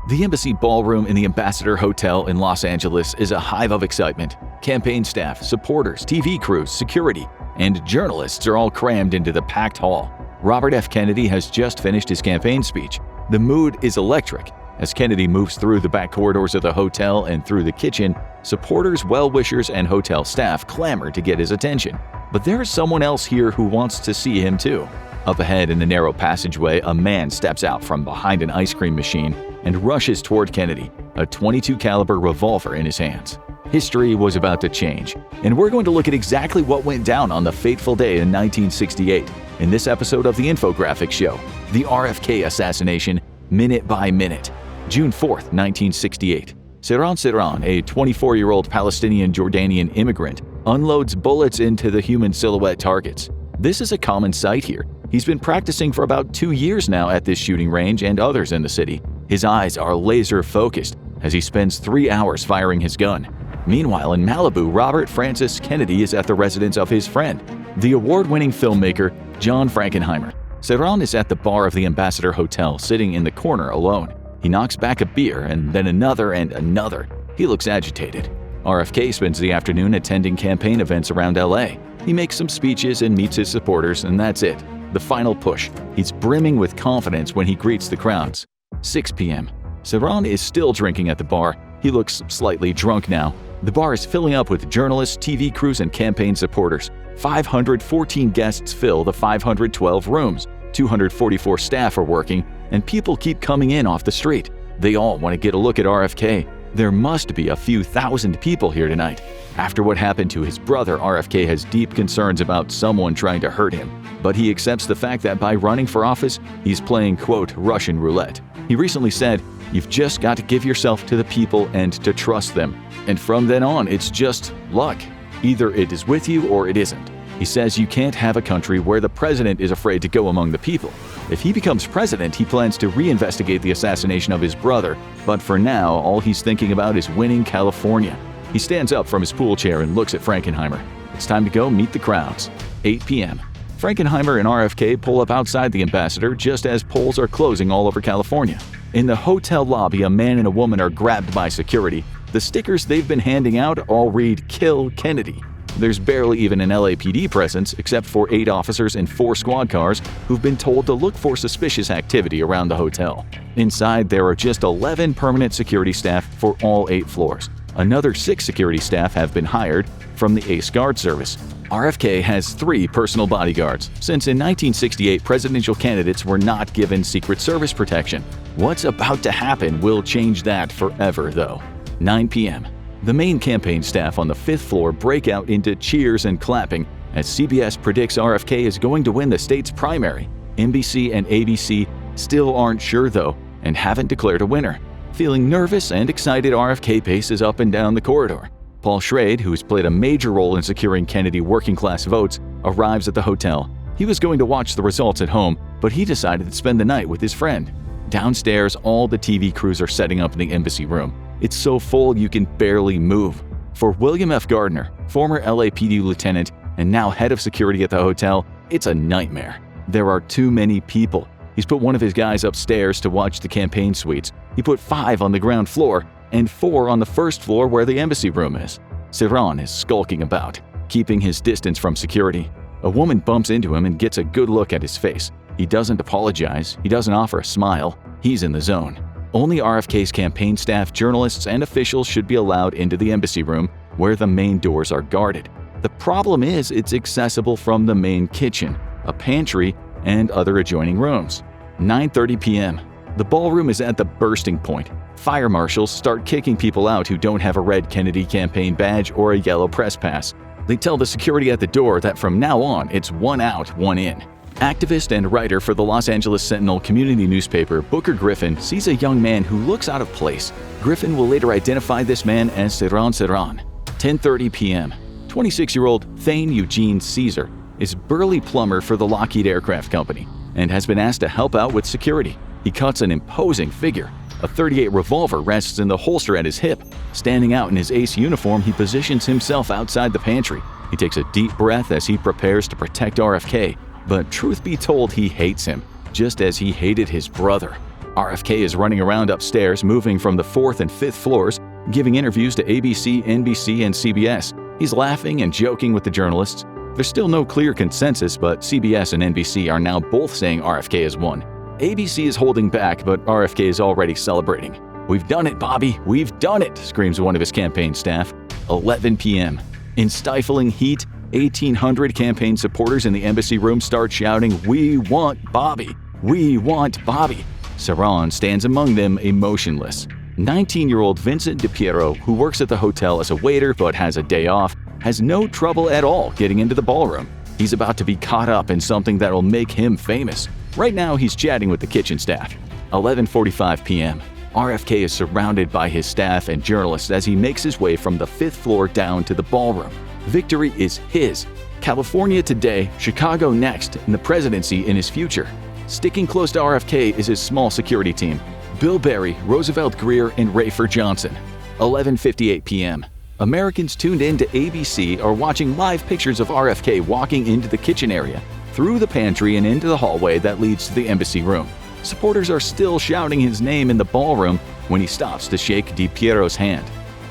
The Embassy Ballroom in the Ambassador Hotel in Los Angeles is a hive of excitement. Campaign staff, supporters, TV crews, security, and journalists are all crammed into the packed hall. Robert F. Kennedy has just finished his campaign speech. The mood is electric. As Kennedy moves through the back corridors of the hotel and through the kitchen, supporters, well-wishers, and hotel staff clamor to get his attention. But there is someone else here who wants to see him too. Up ahead in the narrow passageway, a man steps out from behind an ice cream machine and rushes toward Kennedy, a .22 caliber revolver in his hands. History was about to change, and we're going to look at exactly what went down on the fateful day in 1968 in this episode of the Infographics Show, the RFK assassination, minute by minute. June 4th, 1968. Sirhan Sirhan, a 24-year-old Palestinian-Jordanian immigrant, unloads bullets into the human silhouette targets. This is a common sight here. He's been practicing for about 2 years now at this shooting range and others in the city. His eyes are laser-focused as he spends 3 hours firing his gun. Meanwhile, in Malibu, Robert Francis Kennedy is at the residence of his friend, the award-winning filmmaker John Frankenheimer. Sirhan is at the bar of the Ambassador Hotel, sitting in the corner alone. He knocks back a beer and then another and another. He looks agitated. RFK spends the afternoon attending campaign events around LA. He makes some speeches and meets his supporters, and that's it. The final push. He's brimming with confidence when he greets the crowds. 6 p.m. Sirhan is still drinking at the bar. He looks slightly drunk now. The bar is filling up with journalists, TV crews, and campaign supporters. 514 guests fill the 512 rooms. 244 staff are working, and people keep coming in off the street. They all want to get a look at RFK. There must be a few thousand people here tonight. After what happened to his brother, RFK has deep concerns about someone trying to hurt him. But he accepts the fact that by running for office, he's playing, quote, Russian roulette. He recently said, "You've just got to give yourself to the people and to trust them. And from then on, it's just luck. Either it is with you or it isn't." He says you can't have a country where the president is afraid to go among the people. If he becomes president, he plans to reinvestigate the assassination of his brother, but for now, all he's thinking about is winning California. He stands up from his pool chair and looks at Frankenheimer. It's time to go meet the crowds. 8 p.m. Frankenheimer and RFK pull up outside the Ambassador just as polls are closing all over California. In the hotel lobby, a man and a woman are grabbed by security. The stickers they've been handing out all read, "Kill Kennedy." There's barely even an LAPD presence except for 8 officers and 4 squad cars who've been told to look for suspicious activity around the hotel. Inside, there are just 11 permanent security staff for all 8 floors. Another 6 security staff have been hired from the Ace Guard Service. RFK has 3 personal bodyguards, since in 1968 presidential candidates were not given Secret Service protection. What's about to happen will change that forever, though. 9 p.m. The main campaign staff on the 5th floor break out into cheers and clapping as CBS predicts RFK is going to win the state's primary. NBC and ABC still aren't sure, though, and haven't declared a winner. Feeling nervous and excited, RFK paces up and down the corridor. Paul Schrade, who's played a major role in securing Kennedy working-class votes, arrives at the hotel. He was going to watch the results at home, but he decided to spend the night with his friend. Downstairs, all the TV crews are setting up in the embassy room. It's so full you can barely move. For William F. Gardner, former LAPD lieutenant and now head of security at the hotel, it's a nightmare. There are too many people. He's put one of his guys upstairs to watch the campaign suites. He put 5 on the ground floor and 4 on the 1st floor where the embassy room is. Sirhan is skulking about, keeping his distance from security. A woman bumps into him and gets a good look at his face. He doesn't apologize. He doesn't offer a smile. He's in the zone. Only RFK's campaign staff, journalists, and officials should be allowed into the embassy room, where the main doors are guarded. The problem is it's accessible from the main kitchen, a pantry, and other adjoining rooms. 9:30 p.m. The ballroom is at the bursting point. Fire marshals start kicking people out who don't have a red Kennedy campaign badge or a yellow press pass. They tell the security at the door that from now on, it's 1 out, 1 in. Activist and writer for the Los Angeles Sentinel community newspaper, Booker Griffin, sees a young man who looks out of place. Griffin will later identify this man as Sirhan Sirhan. 10:30 p.m. 26-year-old Thane Eugene Caesar is burly plumber for the Lockheed Aircraft Company and has been asked to help out with security. He cuts an imposing figure. A .38 revolver rests in the holster at his hip. Standing out in his ace uniform, he positions himself outside the pantry. He takes a deep breath as he prepares to protect RFK. But truth be told, he hates him, just as he hated his brother. RFK is running around upstairs, moving from the 4th and 5th floors, giving interviews to ABC, NBC, and CBS. He's laughing and joking with the journalists. There's still no clear consensus, but CBS and NBC are now both saying RFK has won. ABC is holding back, but RFK is already celebrating. "We've done it, Bobby! We've done it!" screams one of his campaign staff. 11 p.m. In stifling heat, 1,800 campaign supporters in the embassy room start shouting, "We want Bobby! We want Bobby!" Sirhan stands among them, emotionless. 19-year-old Vincent DiPiero, who works at the hotel as a waiter but has a day off, has no trouble at all getting into the ballroom. He's about to be caught up in something that will make him famous. Right now, he's chatting with the kitchen staff. 11:45 p.m. RFK is surrounded by his staff and journalists as he makes his way from the 5th floor down to the ballroom. Victory is his. California today, Chicago next, and the presidency in his future. Sticking close to RFK is his small security team: Bill Barry, Roosevelt Greer, and Rafer Johnson. 11:58 p.m. Americans tuned in to ABC are watching live pictures of RFK walking into the kitchen area, through the pantry and into the hallway that leads to the embassy room. Supporters are still shouting his name in the ballroom when he stops to shake DiPiero's hand.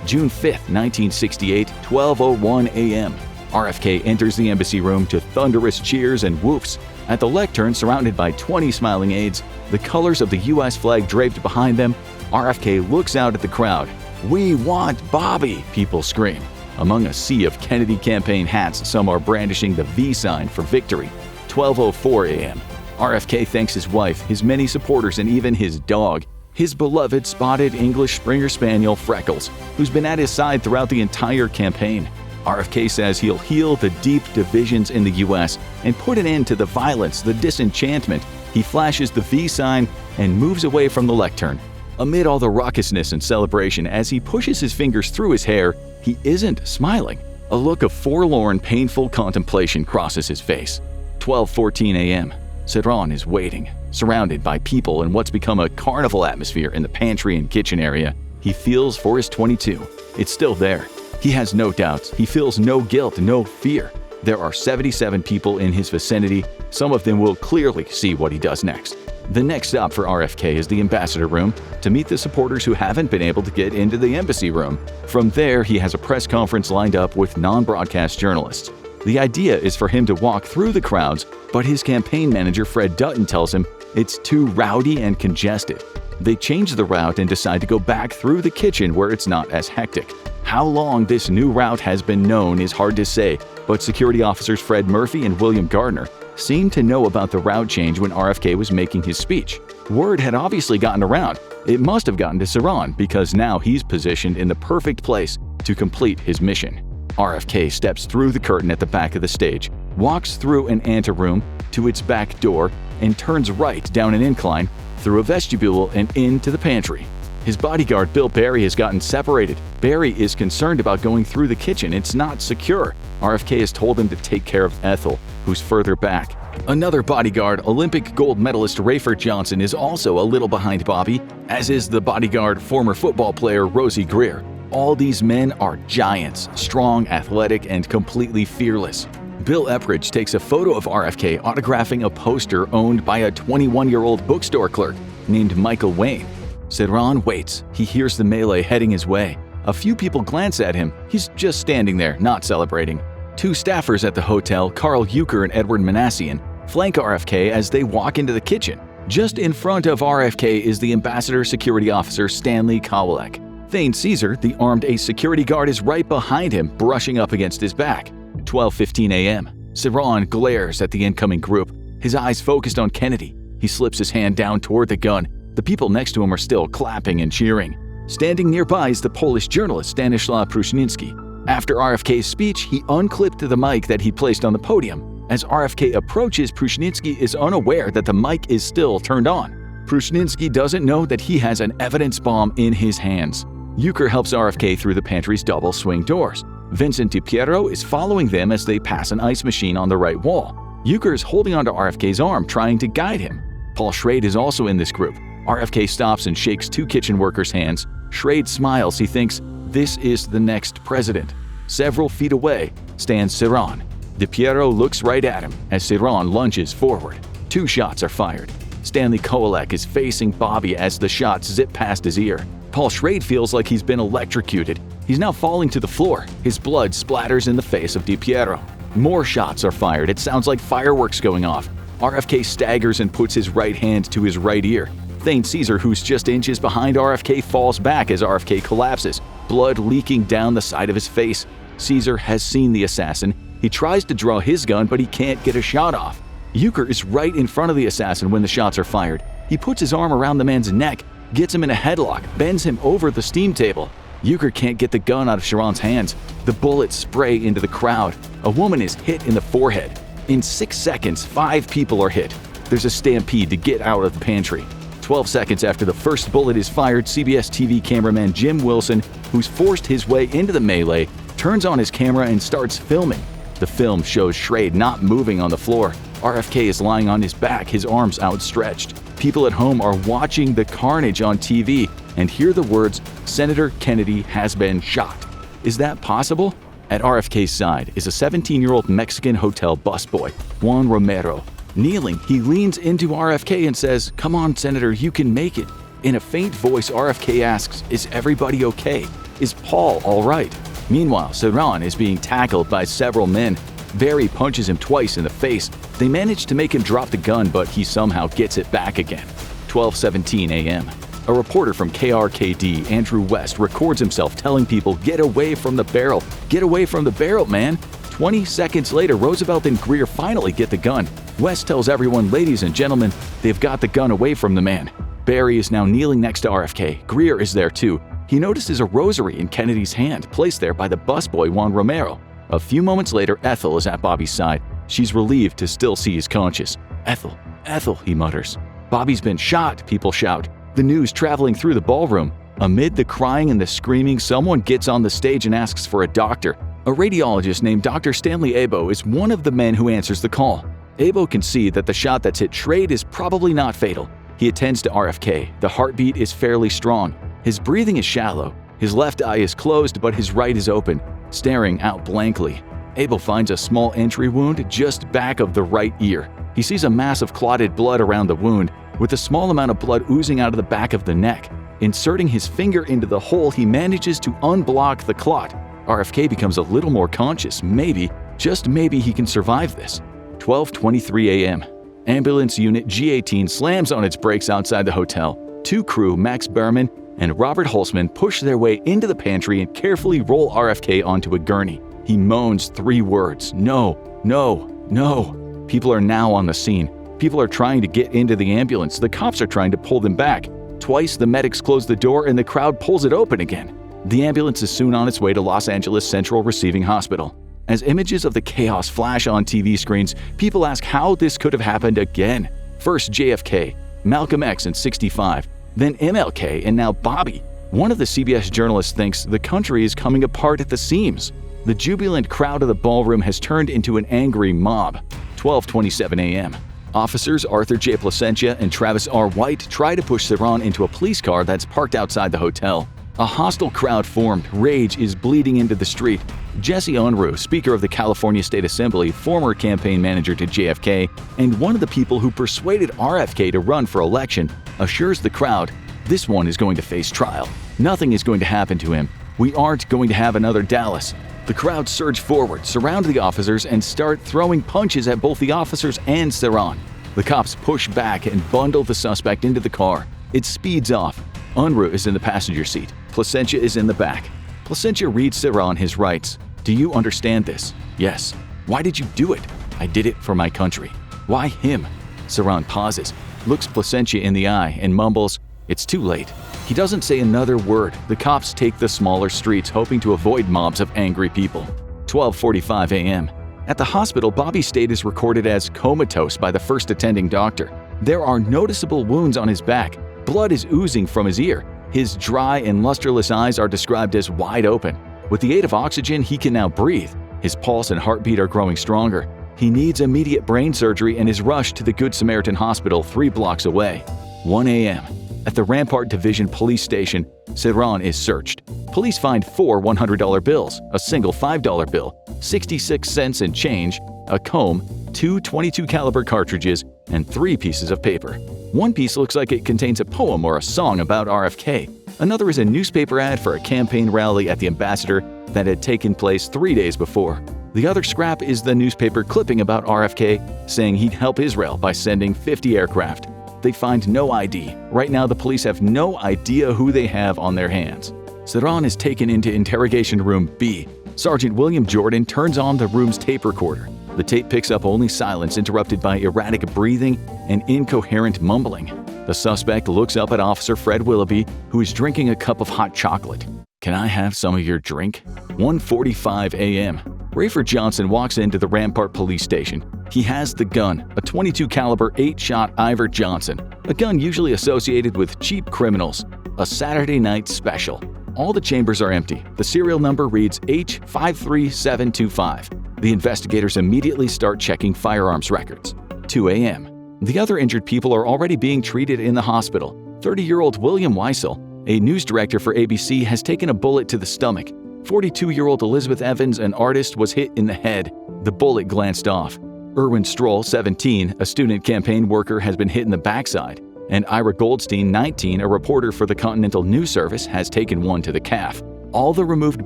June 5, 1968, 12:01 a.m. RFK enters the embassy room to thunderous cheers and whoops. At the lectern, surrounded by 20 smiling aides, the colors of the U.S. flag draped behind them, RFK looks out at the crowd. "We want Bobby!" people scream. Among a sea of Kennedy campaign hats, some are brandishing the V sign for victory. 12:04 a.m. RFK thanks his wife, his many supporters, and even his dog, his beloved spotted English Springer Spaniel Freckles, who's been at his side throughout the entire campaign. RFK says he'll heal the deep divisions in the U.S. and put an end to the violence, the disenchantment. He flashes the V sign and moves away from the lectern. Amid all the raucousness and celebration, as he pushes his fingers through his hair, he isn't smiling. A look of forlorn, painful contemplation crosses his face. 12:14 a.m. Sirhan is waiting, surrounded by people in what's become a carnival atmosphere in the pantry and kitchen area. He feels for his .22. It's still there. He has no doubts. He feels no guilt, no fear. There are 77 people in his vicinity. Some of them will clearly see what he does next. The next stop for RFK is the ambassador room to meet the supporters who haven't been able to get into the embassy room. From there, he has a press conference lined up with non-broadcast journalists. The idea is for him to walk through the crowds, but his campaign manager Fred Dutton tells him it's too rowdy and congested. They change the route and decide to go back through the kitchen where it's not as hectic. How long this new route has been known is hard to say, but security officers Fred Murphy and William Gardner seemed to know about the route change when RFK was making his speech. Word had obviously gotten around. It must have gotten to Sirhan because now he's positioned in the perfect place to complete his mission. RFK steps through the curtain at the back of the stage, walks through an anteroom to its back door, and turns right down an incline, through a vestibule and into the pantry. His bodyguard Bill Barry has gotten separated. Barry is concerned about going through the kitchen. It's not secure. RFK has told him to take care of Ethel, who's further back. Another bodyguard, Olympic gold medalist Rafer Johnson, is also a little behind Bobby, as is the bodyguard former football player Rosie Greer. All these men are giants, strong, athletic, and completely fearless. Bill Epridge takes a photo of RFK autographing a poster owned by a 21-year-old bookstore clerk named Michael Wayne. Sirhan waits. He hears the melee heading his way. A few people glance at him. He's just standing there, not celebrating. Two staffers at the hotel, Carl Euchre and Edward Manassian, flank RFK as they walk into the kitchen. Just in front of RFK is the ambassador security officer Stanley Kowalek. Thane Caesar, the armed ace security guard, is right behind him, brushing up against his back. 12:15 a.m. Sirhan glares at the incoming group, his eyes focused on Kennedy. He slips his hand down toward the gun. The people next to him are still clapping and cheering. Standing nearby is the Polish journalist Stanislaw Pruszczynski. After RFK's speech, he unclipped the mic that he placed on the podium. As RFK approaches, Pruszczynski is unaware that the mic is still turned on. Pruszczynski doesn't know that he has an evidence bomb in his hands. Euchre helps RFK through the pantry's double swing doors. Vincent DiPiero is following them as they pass an ice machine on the right wall. Euchre is holding onto RFK's arm, trying to guide him. Paul Schrade is also in this group. RFK stops and shakes two kitchen workers' hands. Schrade smiles. He thinks, this is the next president. Several feet away stands Sirhan. DiPiero looks right at him as Sirhan lunges forward. Two shots are fired. Stanley Kowalek is facing Bobby as the shots zip past his ear. Paul Schrade feels like he's been electrocuted. He's now falling to the floor. His blood splatters in the face of DiPiero. More shots are fired. It sounds like fireworks going off. RFK staggers and puts his right hand to his right ear. Thane Caesar, who's just inches behind RFK, falls back as RFK collapses, blood leaking down the side of his face. Caesar has seen the assassin. He tries to draw his gun, but he can't get a shot off. Euchre is right in front of the assassin when the shots are fired. He puts his arm around the man's neck, gets him in a headlock, bends him over the steam table. Euchre can't get the gun out of Sirhan's hands. The bullets spray into the crowd. A woman is hit in the forehead. In 6 seconds, 5 people are hit. There's a stampede to get out of the pantry. 12 seconds after the first bullet is fired, CBS TV cameraman Jim Wilson, who's forced his way into the melee, turns on his camera and starts filming. The film shows Schrade not moving on the floor. RFK is lying on his back, his arms outstretched. People at home are watching the carnage on TV and hear the words, "Senator Kennedy has been shot." Is that possible? At RFK's side is a 17-year-old Mexican hotel busboy, Juan Romero. Kneeling, he leans into RFK and says, "Come on, Senator, you can make it." In a faint voice, RFK asks, "Is everybody okay? Is Paul all right?" Meanwhile, Sirhan is being tackled by several men. Barry punches him twice in the face. They manage to make him drop the gun, but he somehow gets it back again. 12:17 a.m. A reporter from KRKD, Andrew West, records himself telling people, "Get away from the barrel. Get away from the barrel, man." 20 seconds later, Roosevelt and Greer finally get the gun. West tells everyone, "Ladies and gentlemen, they've got the gun away from the man." Barry is now kneeling next to RFK. Greer is there too. He notices a rosary in Kennedy's hand, placed there by the busboy Juan Romero. A few moments later, Ethel is at Bobby's side. She's relieved to still see he's conscious. "Ethel, Ethel," he mutters. "Bobby's been shot," people shout. The news traveling through the ballroom. Amid the crying and the screaming, someone gets on the stage and asks for a doctor. A radiologist named Dr. Stanley Abo is one of the men who answers the call. Abo can see that the shot that's hit Schrade is probably not fatal. He attends to RFK. The heartbeat is fairly strong. His breathing is shallow. His left eye is closed, but his right is open, staring out blankly. Abo finds a small entry wound just back of the right ear. He sees a mass of clotted blood around the wound, with a small amount of blood oozing out of the back of the neck. Inserting his finger into the hole, he manages to unblock the clot. RFK becomes a little more conscious. Maybe, just maybe, he can survive this. 12:23 a.m. Ambulance Unit G18 slams on its brakes outside the hotel. 2 crew, Max Berman and Robert Holzman, push their way into the pantry and carefully roll RFK onto a gurney. He moans 3 words, "No, no, no." People are now on the scene. People are trying to get into the ambulance. The cops are trying to pull them back. Twice, the medics close the door and the crowd pulls it open again. The ambulance is soon on its way to Los Angeles Central Receiving Hospital. As images of the chaos flash on TV screens, people ask how this could have happened again. First JFK, Malcolm X in 65, then MLK, and now Bobby. One of the CBS journalists thinks the country is coming apart at the seams. The jubilant crowd of the ballroom has turned into an angry mob. 12:27 a.m. Officers Arthur J. Placentia and Travis R. White try to push Sirhan into a police car that's parked outside the hotel. A hostile crowd formed. Rage is bleeding into the street. Jesse Unruh, Speaker of the California State Assembly, former campaign manager to JFK, and one of the people who persuaded RFK to run for election, assures the crowd, "This one is going to face trial. Nothing is going to happen to him. We aren't going to have another Dallas." The crowd surge forward, surround the officers, and start throwing punches at both the officers and Sirhan. The cops push back and bundle the suspect into the car. It speeds off. Unruh is in the passenger seat. Placentia is in the back. Placentia reads Sirhan his rights. "Do you understand this?" "Yes." "Why did you do it?" "I did it for my country." "Why him?" Sirhan pauses, looks Placentia in the eye, and mumbles, "It's too late." He doesn't say another word. The cops take the smaller streets, hoping to avoid mobs of angry people. 12:45 a.m. At the hospital, Bobby's state is recorded as comatose by the first attending doctor. There are noticeable wounds on his back. Blood is oozing from his ear. His dry and lusterless eyes are described as wide open. With the aid of oxygen, he can now breathe. His pulse and heartbeat are growing stronger. He needs immediate brain surgery and is rushed to the Good Samaritan Hospital 3 blocks away. 1 a.m. At the Rampart Division Police Station, Sirhan is searched. Police find 4 $100 bills, a single $5 bill, 66 cents and change, a comb, 2 .22 caliber cartridges, and 3 pieces of paper. One piece looks like it contains a poem or a song about RFK. Another is a newspaper ad for a campaign rally at the Ambassador that had taken place 3 days before. The other scrap is the newspaper clipping about RFK saying he'd help Israel by sending 50 aircraft. They find no ID. Right now, the police have no idea who they have on their hands. Sirhan is taken into interrogation room B. Sergeant William Jordan turns on the room's tape recorder. The tape picks up only silence interrupted by erratic breathing and incoherent mumbling. The suspect looks up at Officer Fred Willoughby, who is drinking a cup of hot chocolate. "Can I have some of your drink?" 1:45 a.m. Rayford Johnson walks into the Rampart police station. He has the gun, a .22 caliber 8-shot Ivor Johnson, a gun usually associated with cheap criminals. A Saturday night special. All the chambers are empty. The serial number reads H53725. The investigators immediately start checking firearms records. 2 a.m. The other injured people are already being treated in the hospital. 30-year-old William Weissel, a news director for ABC, has taken a bullet to the stomach. 42-year-old Elizabeth Evans, an artist, was hit in the head. The bullet glanced off. Erwin Stroll, 17, a student campaign worker, has been hit in the backside. And Ira Goldstein, 19, a reporter for the Continental News Service, has taken one to the calf. All the removed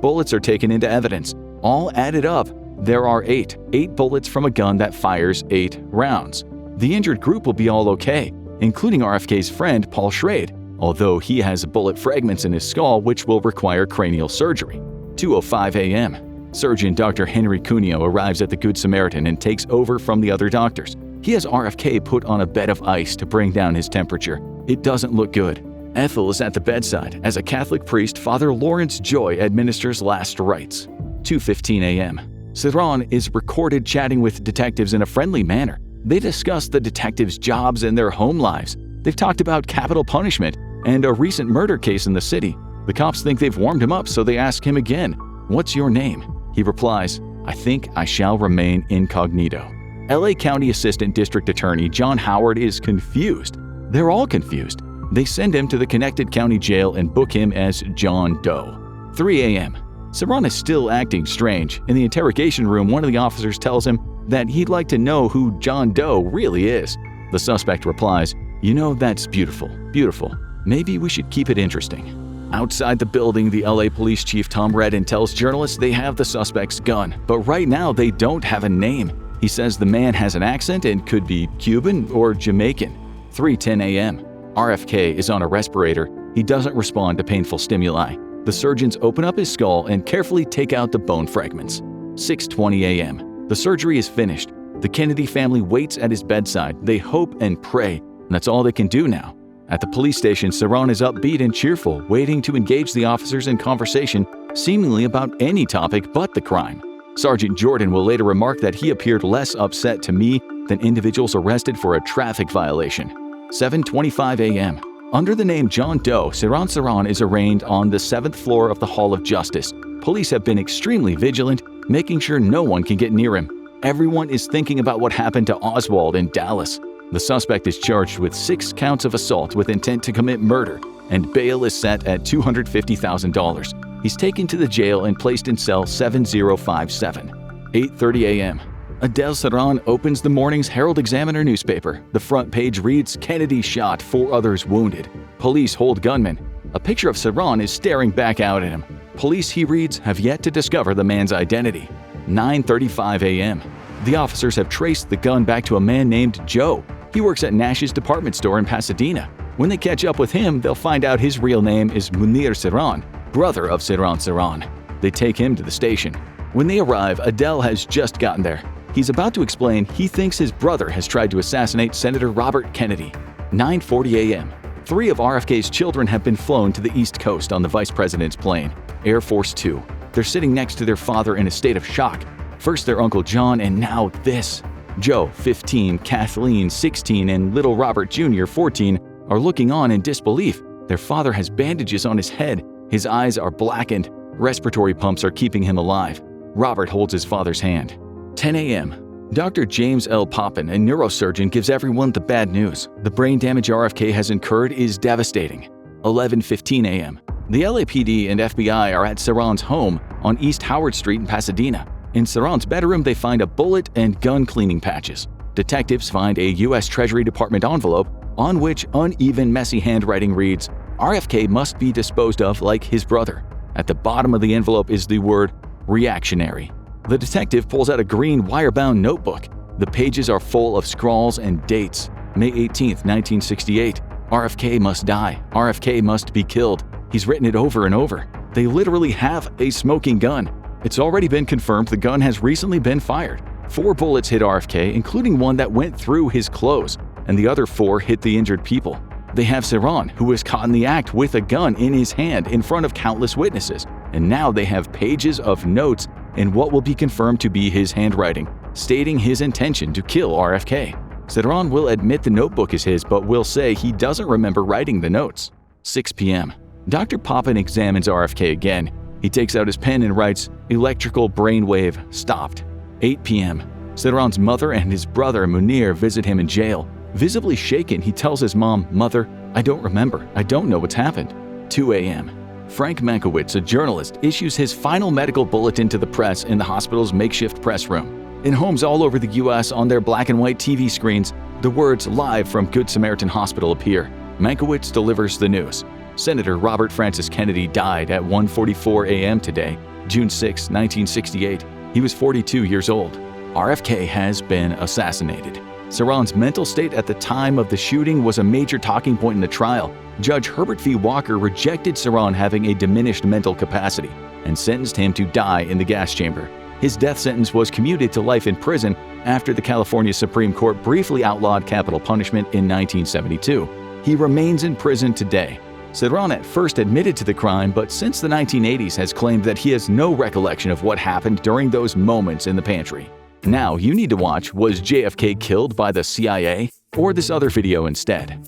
bullets are taken into evidence. All added up, there are 8 bullets from a gun that fires 8 rounds. The injured group will be all okay, including RFK's friend Paul Schrade, although he has bullet fragments in his skull which will require cranial surgery. 2:05 a.m. Surgeon Dr. Henry Cuneo arrives at the Good Samaritan and takes over from the other doctors. He has RFK put on a bed of ice to bring down his temperature. It doesn't look good. Ethel is at the bedside as a Catholic priest, Father Lawrence Joy, administers last rites. 2:15 a.m. Sirhan is recorded chatting with detectives in a friendly manner. They discuss the detectives' jobs and their home lives. They've talked about capital punishment and a recent murder case in the city. The cops think they've warmed him up, so they ask him again, "What's your name?" He replies, "I think I shall remain incognito." LA County Assistant District Attorney John Howard is confused. They're all confused. They send him to the connected county jail and book him as John Doe. 3 a.m. Sirhan is still acting strange. In the interrogation room, one of the officers tells him that he'd like to know who John Doe really is. The suspect replies, "You know, that's beautiful, beautiful. Maybe we should keep it interesting." Outside the building, the LA Police Chief Tom Redden tells journalists they have the suspect's gun, but right now they don't have a name. He says the man has an accent and could be Cuban or Jamaican. 3:10 a.m. RFK is on a respirator. He doesn't respond to painful stimuli. The surgeons open up his skull and carefully take out the bone fragments. 6:20 a.m. The surgery is finished. The Kennedy family waits at his bedside. They hope and pray, and that's all they can do now. At the police station, Sirhan is upbeat and cheerful, waiting to engage the officers in conversation, seemingly about any topic but the crime. Sergeant Jordan will later remark that he appeared less upset to me than individuals arrested for a traffic violation. 7:25 a.m. Under the name John Doe, Sirhan Sirhan is arraigned on the 7th floor of the Hall of Justice. Police have been extremely vigilant, making sure no one can get near him. Everyone is thinking about what happened to Oswald in Dallas. The suspect is charged with 6 counts of assault with intent to commit murder, and bail is set at $250,000. He's taken to the jail and placed in cell 7057. 8:30 a.m. Adele Sirhan opens the morning's Herald-Examiner newspaper. The front page reads, "Kennedy shot, 4 others wounded. Police hold gunman." A picture of Sirhan is staring back out at him. Police, he reads, have yet to discover the man's identity. 9:35 a.m. The officers have traced the gun back to a man named Joe. He works at Nash's department store in Pasadena. When they catch up with him, they'll find out his real name is Munir Sirhan, brother of Sirhan Sirhan. They take him to the station. When they arrive, Adele has just gotten there. He's about to explain he thinks his brother has tried to assassinate Senator Robert Kennedy. 9:40 a.m. 3 of RFK's children have been flown to the East Coast on the vice president's plane, Air Force 2. They're sitting next to their father in a state of shock. First their Uncle John, and now this. Joe, 15, Kathleen, 16, and little Robert Jr., 14, are looking on in disbelief. Their father has bandages on his head. His eyes are blackened. Respiratory pumps are keeping him alive. Robert holds his father's hand. 10 a.m. Dr. James L. Poppin, a neurosurgeon, gives everyone the bad news. The brain damage RFK has incurred is devastating. 11:15 a.m. The LAPD and FBI are at Sirhan's home on East Howard Street in Pasadena. In Sirhan's bedroom, they find a bullet and gun cleaning patches. Detectives find a U.S. Treasury Department envelope on which uneven, messy handwriting reads, "RFK must be disposed of like his brother." At the bottom of the envelope is the word reactionary. The detective pulls out a green wire-bound notebook. The pages are full of scrawls and dates. May 18, 1968. RFK must die. RFK must be killed. He's written it over and over. They literally have a smoking gun. It's already been confirmed the gun has recently been fired. 4 bullets hit RFK, including one that went through his clothes, and the other 4 hit the injured people. They have Sirhan, who was caught in the act with a gun in his hand in front of countless witnesses, and now they have pages of notes in what will be confirmed to be his handwriting, stating his intention to kill RFK. Sirhan will admit the notebook is his, but will say he doesn't remember writing the notes. 6 p.m. Dr. Poppin examines RFK again. He takes out his pen and writes, "Electrical brainwave stopped." 8 p.m. Sirhan's mother and his brother Munir visit him in jail. Visibly shaken, he tells his mom, "Mother, I don't remember. I don't know what's happened." 2 a.m. Frank Mankiewicz, a journalist, issues his final medical bulletin to the press in the hospital's makeshift press room. In homes all over the U.S. on their black and white TV screens, the words "Live from Good Samaritan Hospital" appear. Mankiewicz delivers the news. Senator Robert Francis Kennedy died at 1:44 a.m. today, June 6, 1968. He was 42 years old. RFK has been assassinated. Sirhan's mental state at the time of the shooting was a major talking point in the trial. Judge Herbert V. Walker rejected Sirhan having a diminished mental capacity and sentenced him to die in the gas chamber. His death sentence was commuted to life in prison after the California Supreme Court briefly outlawed capital punishment in 1972. He remains in prison today. Sirhan at first admitted to the crime, but since the 1980s has claimed that he has no recollection of what happened during those moments in the pantry. Now you need to watch, was JFK killed by the CIA, or this other video instead.